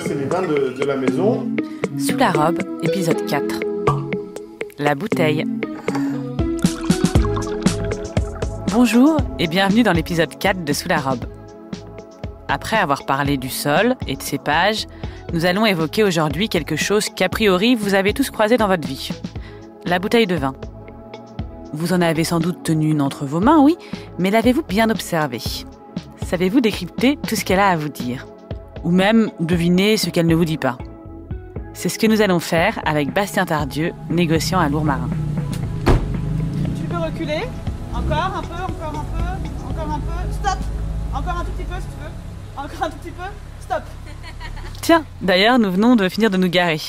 c'est les vins de la maison. Sous la robe, épisode 4. La bouteille. Bonjour et bienvenue dans l'épisode 4 de Sous la robe. Après avoir parlé du sol et de cépage, nous allons évoquer aujourd'hui quelque chose qu'a priori vous avez tous croisé dans votre vie. La bouteille de vin. Vous en avez sans doute tenu une entre vos mains, oui, mais l'avez-vous bien observée ? Savez-vous décrypter tout ce qu'elle a à vous dire ? Ou même deviner ce qu'elle ne vous dit pas ? C'est ce que nous allons faire avec Bastien Tardieu, négociant à Lourmarin. Tu peux reculer ? Encore un peu, encore un peu, encore un peu. Stop ! Encore un tout petit peu si tu veux. Encore un tout petit peu. Stop ! Tiens, d'ailleurs, nous venons de finir de nous garer.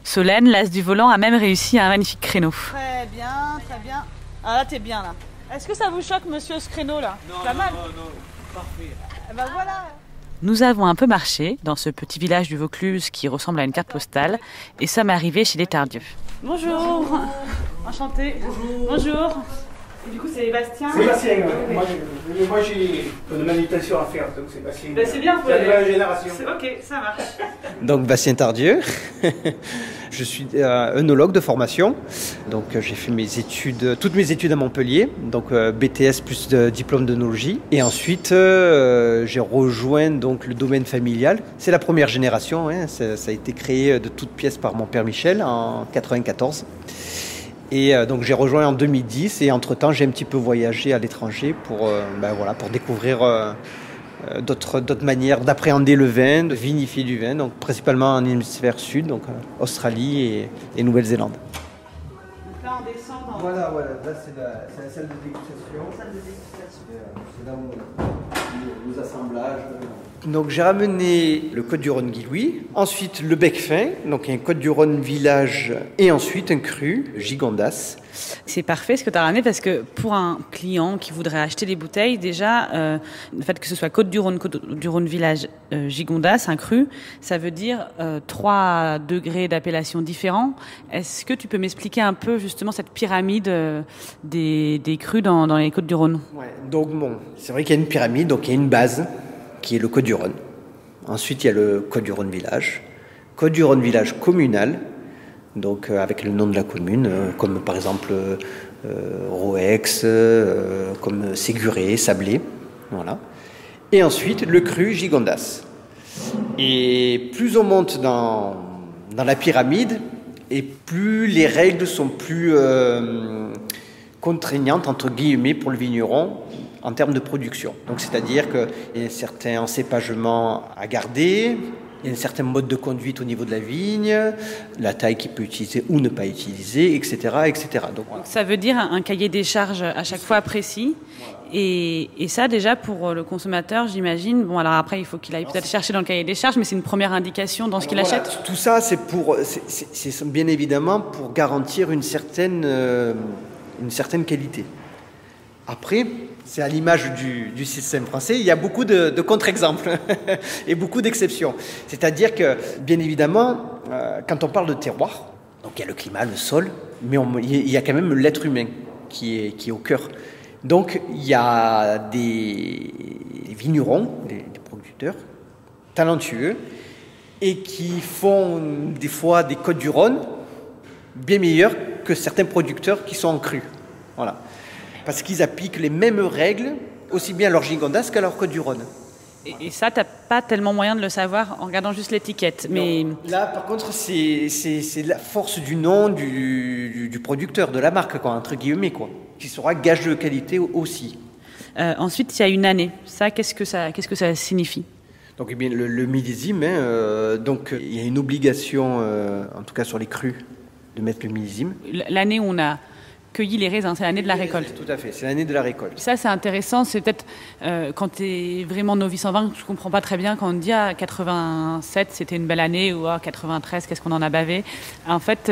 Solène, l'as du volant, a même réussi un magnifique créneau. Très bien, très bien. Ah là, t'es bien là. Est-ce que ça vous choque, monsieur, ce créneau là ? Non, Pas mal. non, parfait. Eh ben voilà. Nous avons un peu marché dans ce petit village du Vaucluse qui ressemble à une carte postale et sommes arrivés chez les Tardieu. Bonjour. Enchanté. Bonjour. Et du coup, c'est Bastien. Sébastien, moi j'ai une méditation à faire, donc Sébastien. Ben, c'est bien, C'est la nouvelle génération. Ok, ça marche. Donc Bastien Tardieu, je suis œnologue de formation, donc j'ai fait toutes mes études à Montpellier, donc BTS plus de diplôme d'œnologie, et ensuite j'ai rejoint donc le domaine familial. C'est la première génération, hein, ça a été créé de toutes pièces par mon père Michel en 1994. Et donc j'ai rejoint en 2010 et entre-temps j'ai un petit peu voyagé à l'étranger pour découvrir d'autres manières d'appréhender le vin, de vinifier du vin, donc principalement en hémisphère sud, donc Australie et Nouvelle-Zélande. Donc là, on descend dans Voilà, là c'est la salle de dégustation. la salle de dégustation. C'est là où les assemblages. Donc j'ai ramené le Côtes-du-Rhône Guy Louis, ensuite le bec fin, donc un Côtes-du-Rhône village, et ensuite un cru Gigondas. C'est parfait ce que tu as ramené parce que pour un client qui voudrait acheter des bouteilles, déjà, le fait que ce soit Côtes-du-Rhône village Gigondas, un cru, ça veut dire 3 degrés d'appellation différents. Est-ce que tu peux m'expliquer un peu justement cette pyramide des crus dans les Côtes-du-Rhône ? Ouais, donc bon, c'est vrai qu'il y a une pyramide, donc il y a une base qui est le Côtes-du-Rhône. Ensuite, il y a le Côtes-du-Rhône village communal, donc avec le nom de la commune, comme par exemple Roex, comme Séguré, Sablé, voilà. Et ensuite, le cru Gigondas. Et plus on monte dans la pyramide, et plus les règles sont plus contraignantes, entre guillemets, pour le vigneron, en termes de production. Donc, c'est-à-dire qu'il y a un certain encépagement à garder, il y a un certain mode de conduite au niveau de la vigne, la taille qu'il peut utiliser ou ne pas utiliser, etc. etc. Donc, voilà. Ça veut dire un cahier des charges à chaque fois précis. Et ça, déjà, pour le consommateur, j'imagine, bon, alors après, il faut qu'il aille peut-être chercher dans le cahier des charges, mais c'est une première indication dans ce qu'il Voilà, achète. tout ça, c'est bien évidemment pour garantir une certaine qualité. Après, c'est à l'image du système français, il y a beaucoup de contre-exemples et beaucoup d'exceptions. C'est-à-dire que, bien évidemment, quand on parle de terroir, donc il y a le climat, le sol, mais il y a quand même l'être humain qui est au cœur. Donc il y a des vignerons, des producteurs talentueux, et qui font des fois des Côtes-du-Rhône bien meilleurs que certains producteurs qui sont en cru. Voilà. Parce qu'ils appliquent les mêmes règles, aussi bien à leur Gigondas qu'à leur Côtes-du-Rhône. Et ça, tu n'as pas tellement moyen de le savoir en regardant juste l'étiquette. Mais Là, par contre, c'est la force du nom du producteur, de la marque, quoi, entre guillemets, quoi, qui sera gage de qualité aussi. ensuite, il y a une année. Ça, qu'est-ce que ça signifie ? Donc, eh bien, le millésime, donc il y a une obligation, en tout cas sur les crus, de mettre le millésime. L'année où on a cueilli les raisins, c'est l'année de la récolte. Tout à fait, c'est l'année de la récolte. Ça, c'est intéressant. C'est peut-être quand tu es vraiment novice en vin, je ne comprends pas très bien quand on dit 87, c'était une belle année, ou 93, qu'est-ce qu'on en a bavé. En fait,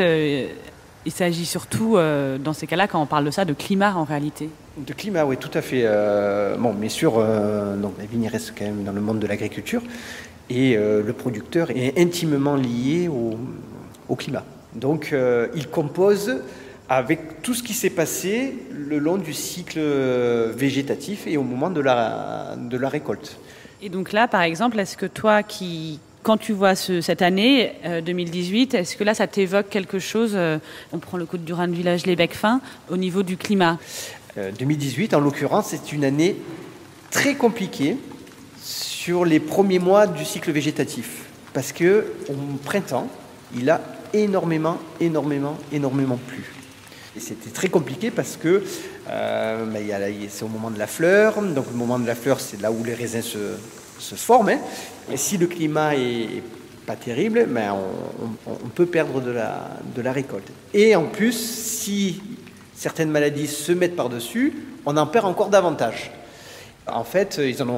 il s'agit surtout, dans ces cas-là, quand on parle de ça, de climat en réalité. De climat, oui, tout à fait. Bon, bien sûr, donc la vigne reste quand même dans le monde de l'agriculture et le producteur est intimement lié au climat. Donc, il compose avec tout ce qui s'est passé le long du cycle végétatif et au moment de la récolte. Et donc là, par exemple, est-ce que toi qui quand tu vois cette année 2018, est-ce que là, ça t'évoque quelque chose on prend le Côte du Rhin de village Les Becs-Fins au niveau du climat. 2018, en l'occurrence, c'est une année très compliquée sur les premiers mois du cycle végétatif. Parce qu'au printemps, il a énormément plu. Et c'était très compliqué parce que c'est au moment de la fleur. Donc le moment de la fleur, c'est là où les raisins se forment. Hein. Et si le climat est pas terrible, on peut perdre de la récolte. Et en plus, si certaines maladies se mettent par-dessus, on en perd encore davantage. En fait, ils en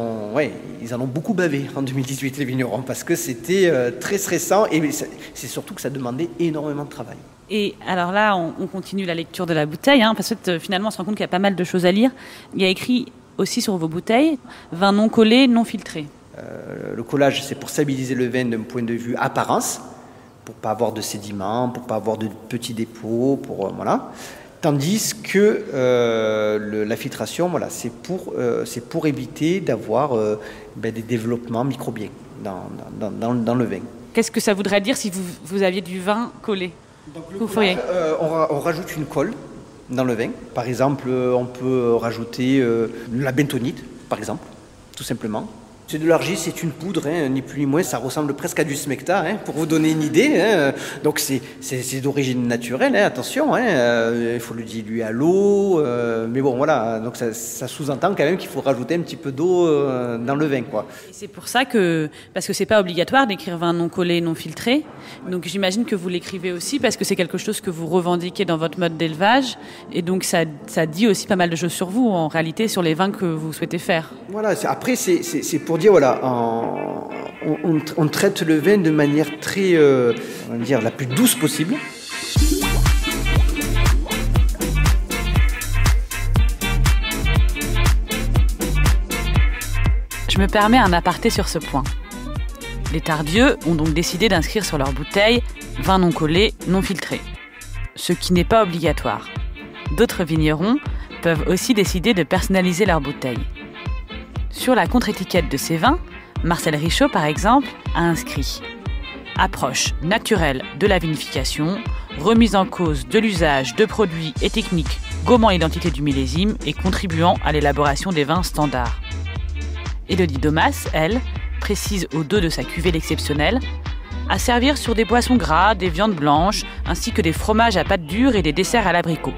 ont beaucoup bavé en 2018, les vignerons, parce que c'était très stressant et c'est surtout que ça demandait énormément de travail. Et alors là, on continue la lecture de la bouteille, parce que finalement, on se rend compte qu'il y a pas mal de choses à lire. Il y a écrit aussi sur vos bouteilles, vin non collé, non filtré. Le collage, c'est pour stabiliser le vin d'un point de vue apparence, pour pas avoir de sédiments, pour pas avoir de petits dépôts, voilà. Tandis que la filtration, voilà, c'est pour éviter d'avoir des développements microbiens dans le vin. Qu'est-ce que ça voudrait dire si vous aviez du vin collé? Donc, on rajoute une colle dans le vin. Par exemple, on peut rajouter la bentonite, par exemple, tout simplement. C'est de l'argile, c'est une poudre, ni plus ni moins, ça ressemble presque à du smecta, pour vous donner une idée. Donc c'est d'origine naturelle, attention, il faut le diluer à l'eau, mais bon voilà, donc ça sous-entend quand même qu'il faut rajouter un petit peu d'eau dans le vin, quoi. Et c'est pour ça parce que c'est pas obligatoire d'écrire vin non collé, non filtré, donc j'imagine que vous l'écrivez aussi parce que c'est quelque chose que vous revendiquez dans votre mode d'élevage, et donc ça dit aussi pas mal de choses sur vous, en réalité, sur les vins que vous souhaitez faire. Voilà, après c'est pour dire, voilà, on traite le vin de manière très, on va dire, la plus douce possible. Je me permets un aparté sur ce point. Les Tardieu ont donc décidé d'inscrire sur leur bouteille « vin non collé, non filtré », ce qui n'est pas obligatoire. D'autres vignerons peuvent aussi décider de personnaliser leur bouteille. Sur la contre-étiquette de ces vins, Marcel Richaud, par exemple, a inscrit « Approche naturelle de la vinification, remise en cause de l'usage de produits et techniques gommant l'identité du millésime et contribuant à l'élaboration des vins standards ». Élodie Domas, elle, précise au dos de sa cuvée l'exceptionnel « À servir sur des poissons gras, des viandes blanches, ainsi que des fromages à pâte dure et des desserts à l'abricot ».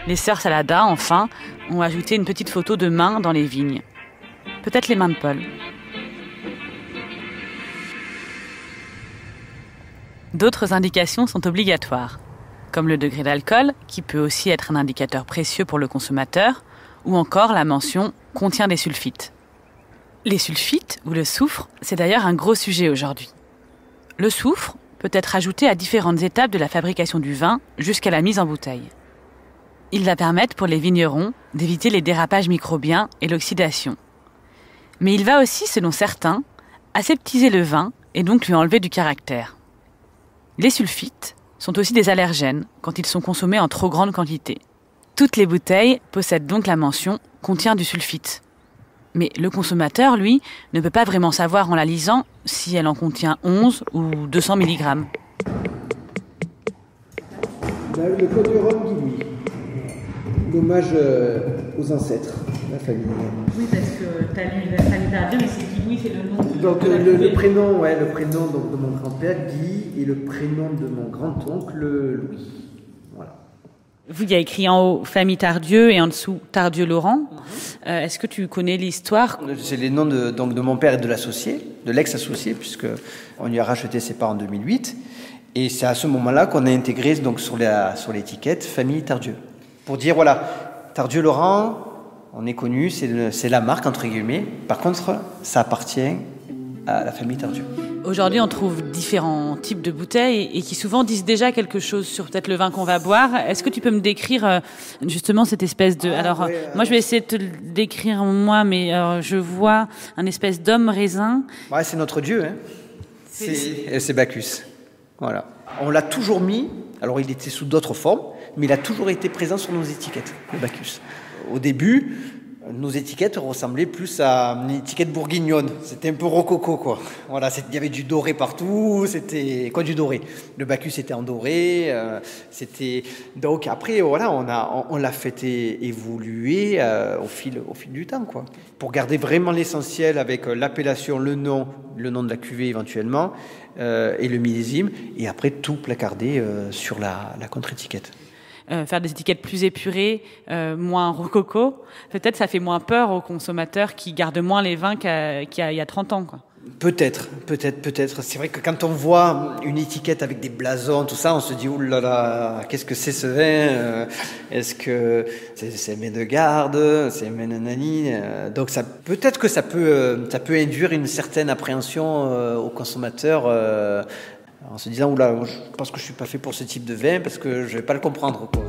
Les sœurs Salada, enfin, ont ajouté une petite photo de main dans les vignes. Peut-être les mains de Paul. D'autres indications sont obligatoires, comme le degré d'alcool, qui peut aussi être un indicateur précieux pour le consommateur, ou encore la mention « contient des sulfites ». Les sulfites, ou le soufre, c'est d'ailleurs un gros sujet aujourd'hui. Le soufre peut être ajouté à différentes étapes de la fabrication du vin jusqu'à la mise en bouteille. Il va permettre pour les vignerons d'éviter les dérapages microbiens et l'oxydation. Mais il va aussi, selon certains, aseptiser le vin et donc lui enlever du caractère. Les sulfites sont aussi des allergènes quand ils sont consommés en trop grande quantité. Toutes les bouteilles possèdent donc la mention « contient du sulfite ». Mais le consommateur, lui, ne peut pas vraiment savoir en la lisant si elle en contient 11 ou 200 mg. Le Côte du Rhum Guigui. Hommage aux ancêtres, la famille. Oui, parce que tu as lu la famille Tardieu, mais c'est Guy, c'est le nom. Donc le prénom donc, de mon grand-père, Guy, et le prénom de mon grand-oncle, Louis. Voilà. Vous, il y a écrit en haut famille Tardieu et en dessous Tardieu-Laurent. Est-ce que tu connais l'histoire? C'est les noms de mon père et de l'associé, de l'ex-associé, puisqu'on lui a racheté ses parts en 2008. Et c'est à ce moment-là qu'on a intégré donc, sur l'étiquette famille Tardieu. Pour dire, voilà, Tardieu-Laurent, on est connu, c'est la marque, entre guillemets. Par contre, ça appartient à la famille Tardieu. Aujourd'hui, on trouve différents types de bouteilles et qui souvent disent déjà quelque chose sur peut-être le vin qu'on va boire. Est-ce que tu peux me décrire justement cette espèce de... moi, je vais essayer de te le décrire moi, mais je vois un espèce d'homme raisin. Ouais, c'est notre dieu, hein. C'est Bacchus. Voilà. On l'a toujours mis, alors il était sous d'autres formes, mais il a toujours été présent sur nos étiquettes, le Bacchus. Au début, nos étiquettes ressemblaient plus à une étiquette bourguignonne. C'était un peu rococo, quoi. Voilà, il y avait du doré partout. C'était quoi du doré? Le Bacchus était en doré. Donc après, voilà, on l'a fait évoluer au fil du temps, quoi. Pour garder vraiment l'essentiel avec l'appellation, le nom de la cuvée éventuellement, et le millésime, et après tout placarder sur la contre-étiquette. Faire des étiquettes plus épurées, moins rococo, peut-être ça fait moins peur aux consommateurs qui gardent moins les vins qu'il y a 30 ans, quoi. Peut-être. C'est vrai que quand on voit une étiquette avec des blasons, tout ça, on se dit, ouh là là, qu'est-ce que c'est ce vin? Est-ce que c'est Menegarde? C'est Menanani? Donc peut-être que ça peut induire une certaine appréhension aux consommateurs, en se disant, oula, je pense que je suis pas fait pour ce type de vin parce que je vais pas le comprendre, quoi.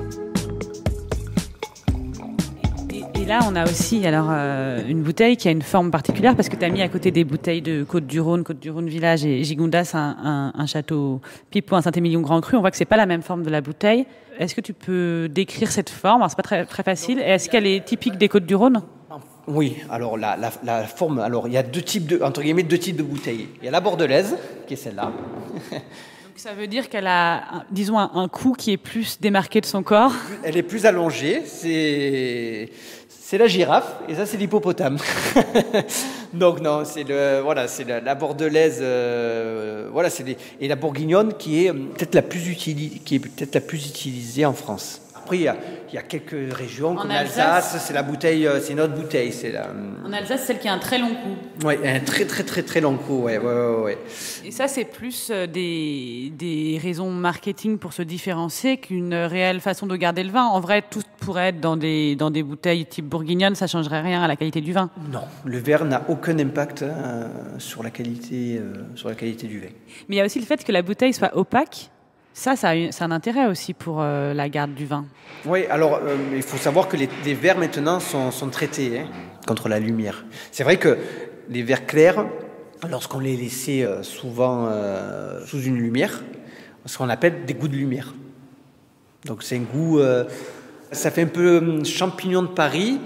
Et là, on a aussi une bouteille qui a une forme particulière parce que tu as mis à côté des bouteilles de Côte-du-Rhône Village et Gigondas, un château Pipeau, un Saint-Émilion Grand Cru. On voit que c'est pas la même forme de la bouteille. Est-ce que tu peux décrire cette forme? Alors, c'est pas très, très facile. Est-ce qu'elle est typique des Côtes-du-Rhône? Oui, alors la forme, alors il y a deux types de bouteilles. Il y a la bordelaise, qui est celle-là. Donc ça veut dire qu'elle a, disons, un cou qui est plus démarqué de son corps. Elle est plus allongée, c'est la girafe, et ça c'est l'hippopotame. Donc non, c'est la bordelaise, et la bourguignonne qui est peut-être la plus utilisée en France. Après, il y a quelques régions, comme l'Alsace, c'est la bouteille, c'est notre bouteille. En Alsace, celle qui a un très long cou. Oui, un très très très très long cou, ouais. Et ça, c'est plus des raisons marketing pour se différencier qu'une réelle façon de garder le vin. En vrai, tout pourrait être dans des bouteilles type bourguignonne, ça changerait rien à la qualité du vin. Non, le verre n'a aucun impact sur la qualité du vin. Mais il y a aussi le fait que la bouteille soit opaque. Ça a un intérêt aussi pour la garde du vin. Oui, alors il faut savoir que les verres maintenant sont traités contre la lumière. C'est vrai que les verres clairs, lorsqu'on les laissait souvent sous une lumière, ce qu'on appelle des goûts de lumière. Donc c'est un goût, ça fait un peu champignon de Paris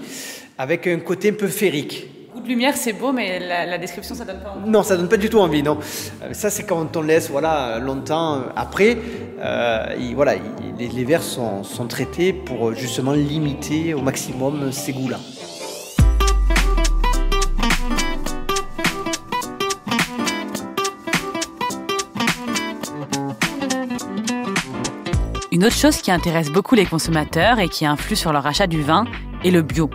avec un côté un peu féerique. Goût de lumière, c'est beau, mais la description, ça donne pas envie. Non, ça donne pas du tout envie, non. Ça, c'est quand on laisse, longtemps. Après, les verres sont traités pour justement limiter au maximum ces goûts-là. Une autre chose qui intéresse beaucoup les consommateurs et qui influe sur leur achat du vin est le bio.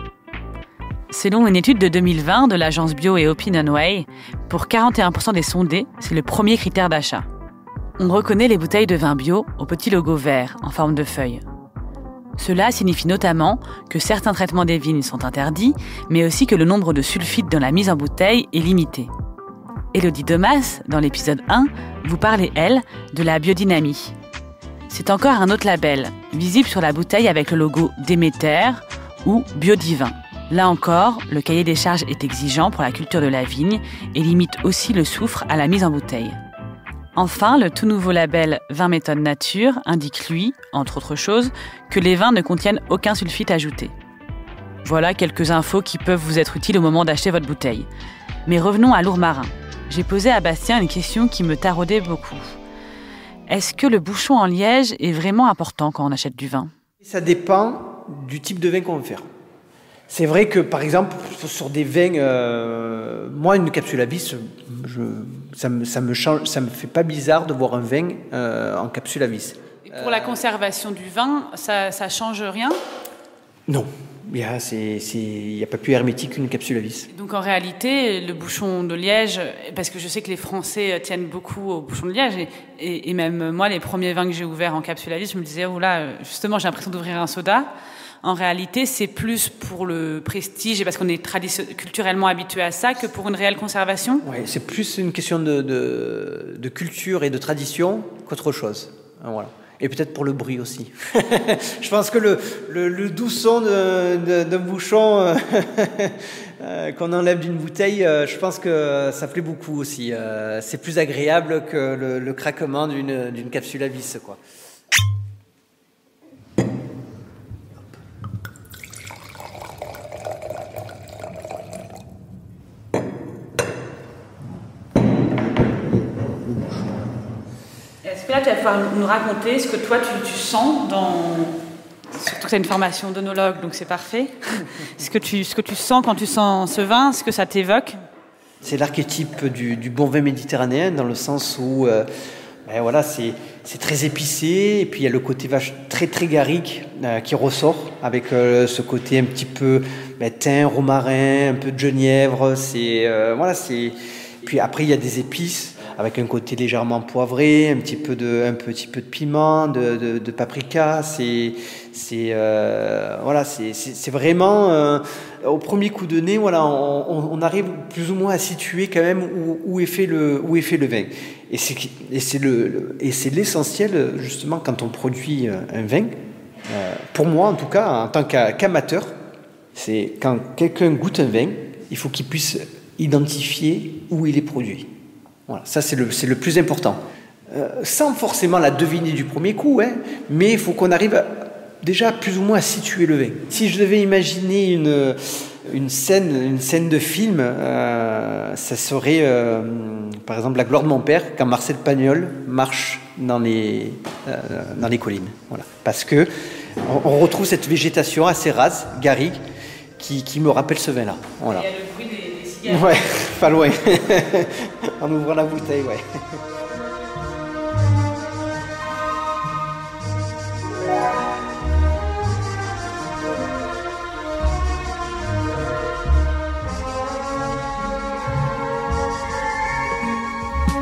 Selon une étude de 2020 de l'agence Bio et OpinionWay, pour 41% des sondés, c'est le premier critère d'achat. On reconnaît les bouteilles de vin bio au petit logo vert en forme de feuille. Cela signifie notamment que certains traitements des vignes sont interdits, mais aussi que le nombre de sulfites dans la mise en bouteille est limité. Élodie Domas, dans l'épisode 1, vous parlait, elle, de la biodynamie. C'est encore un autre label, visible sur la bouteille avec le logo Déméter ou Biodivin. Là encore, le cahier des charges est exigeant pour la culture de la vigne et limite aussi le soufre à la mise en bouteille. Enfin, le tout nouveau label Vin Méthode Nature indique, lui, entre autres choses, que les vins ne contiennent aucun sulfite ajouté. Voilà quelques infos qui peuvent vous être utiles au moment d'acheter votre bouteille. Mais revenons à l'Ourmarin. J'ai posé à Bastien une question qui me taraudait beaucoup. Est-ce que le bouchon en liège est vraiment important quand on achète du vin? Ça dépend du type de vin qu'on veut faire. C'est vrai que, par exemple, sur des vins, moi, une capsule à vis, ça me fait pas bizarre de voir un vin en capsule à vis. Et pour la conservation du vin, ça change rien? Non, il n'y a pas plus hermétique qu'une capsule à vis. Donc en réalité, le bouchon de liège, parce que je sais que les Français tiennent beaucoup au bouchon de liège, et même moi, les premiers vins que j'ai ouverts en capsule à vis, je me disais, oula, justement, j'ai l'impression d'ouvrir un soda. En réalité, c'est plus pour le prestige et parce qu'on est culturellement habitué à ça que pour une réelle conservation. Oui, c'est plus une question de culture et de tradition qu'autre chose. Voilà. Et peut-être pour le bruit aussi. Je pense que le doux son d'un bouchon qu'on enlève d'une bouteille, je pense que ça plaît beaucoup aussi. C'est plus agréable que le craquement d'une capsule à vis, quoi. Est-ce que là, tu vas pouvoir nous raconter ce que toi, tu sens dans... Surtout que tu as une formation d'œnologue, donc c'est parfait. Ce que tu sens quand tu sens ce vin, ce que ça t'évoque? C'est l'archétype du bon vin méditerranéen, dans le sens où voilà, c'est très épicé, et puis il y a le côté très très garrigue qui ressort, avec ce côté un petit peu thym, romarin, un peu de genièvre. Voilà, puis après, il y a des épices, avec un côté légèrement poivré, un petit peu de piment, de paprika. Voilà, c'est vraiment au premier coup de nez, voilà, on arrive plus ou moins à situer quand même où est fait le vin. Et c'est l'essentiel justement quand on produit un vin. Pour moi, en tout cas, en tant qu'amateur, c'est quand quelqu'un goûte un vin, il faut qu'il puisse identifier où il est produit. Voilà, ça c'est le plus important. Sans forcément la deviner du premier coup, mais il faut qu'on arrive déjà plus ou moins à situer le vin. Si je devais imaginer une scène de film, ça serait par exemple La gloire de mon père, quand Marcel Pagnol marche dans les collines. Voilà. Parce que on retrouve cette végétation assez rase, garrigue, qui me rappelle ce vin-là. Voilà. Il y a le bruit des cigales. Ouais, pas loin. En ouvrant la bouteille, ouais.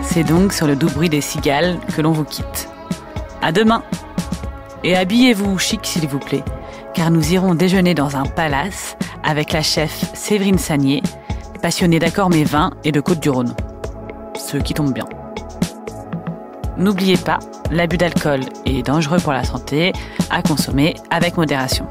C'est donc sur le doux bruit des cigales que l'on vous quitte. À demain. Et habillez-vous chic s'il vous plaît, car nous irons déjeuner dans un palace avec la chef Séverine Sagnier, passionnée d'accords mets vins et de Côtes-du-Rhône. Ce qui tombe bien. N'oubliez pas, l'abus d'alcool est dangereux pour la santé, à consommer avec modération.